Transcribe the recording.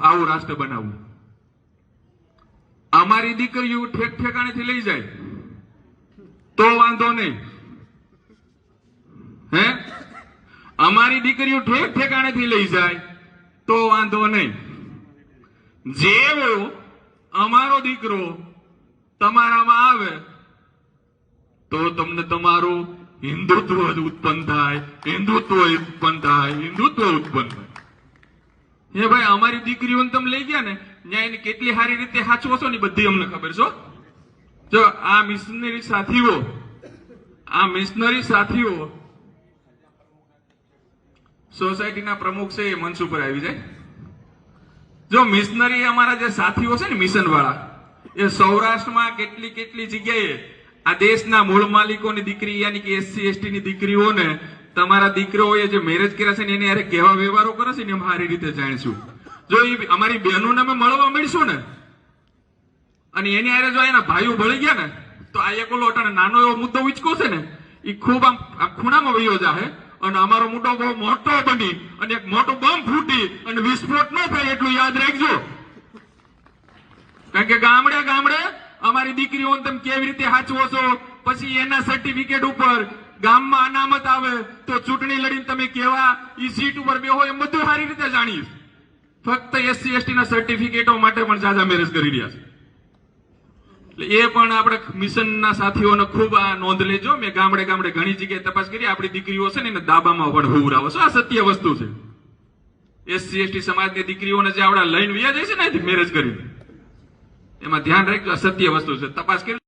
આવું રાષ્ટ્ર બનાવવું। અમારી દીકરીઓ ઠેક ઠેકાણેથી લઈ જાય તો વાંધો નહીં, હે, અમારી દીકરીઓ ઠેક ઠેકાણેથી લઈ જાય તો વાંધો નહીં। જેવો અમારો દીકરો તમારામાં આવે તો તમને તમારું હિન્દુત્વ ઉત્પન્ન થાય, હિન્દુત્વ ઉત્પન્ન થાય, હિન્દુત્વ ઉત્પન્ન થાય। હે ભાઈ, અમારી દીકરીઓને તમે લઈ ગયા ને, ત્યાં એને કેટલી સારી રીતે સાચવો છો ને બધી અમને ખબર છે। જો આ મિશનરી સાથીઓ સોસાયટીના પ્રમુખ છે એ મંચ ઉપર આવી જાય। જો મિશનરી અમારા જે સાથીઓ છે ને મિશન વાળા, એ સૌરાષ્ટ્રમાં કેટલી કેટલી જગ્યાએ આ દેશના મૂળ માલિકોની દીકરી યાની કે SC ST ની દીકરીઓને તમારા દીકરાઓએ જે મેરેજ કર્યા છે ને એને યારે કેવા વ્યવહારો કરે છે ને એમ સારી રીતે જાણીશું। જો એ અમારી બહેનોને અમે મળવા મળીશું ને અને એની યારે જો એના ભાઈઓ ભળી ગયા ને તો આ એક ઓલો નાનો એવો મુદ્દો ઉચકો છે ને એ ખૂબ આમ ખૂણામાં વયો જાહે અને અમારો મુદ્દો બહુ મોટો બની અને એક મોટો બોમ્બ ફૂટી અને વિસ્ફોટ ન થાય એટલું યાદ રાખજો। કારણ કે ગામડે ગામડે અમારી દીકરીઓને તમે કેવી રીતે સાચવો છો, પછી એના સર્ટિફિકેટ ઉપર ગામમાં અનામત આવે તો ચૂંટણી લડીને તમે કેવા ઈ સીટ ઉપર બેહો એમ બધું સારી રીતે જાણીશ। ફક્ત SC ST ના સર્ટિફિકેટો માટે પણ જાજા મેરેજ કરી રહ્યા છે। એટલે એ પણ આપણે મિશનના સાથીઓને ખૂબ આ નોંધ લેજો। મેં ગામડે ગામડે ઘણી જગ્યાએ તપાસ કરી, આપણી દીકરીઓ છે ને એને દાબામાં પણ હુવરાવે છે। આ સત્ય વસ્તુ છે। SC ST સમાજની દીકરીઓને જે આવડા લઈને વ્યા જાય છે ને મેરેજ કરી, એમાં ધ્યાન રાખજો, આ સત્ય વસ્તુ છે, તપાસ કરી।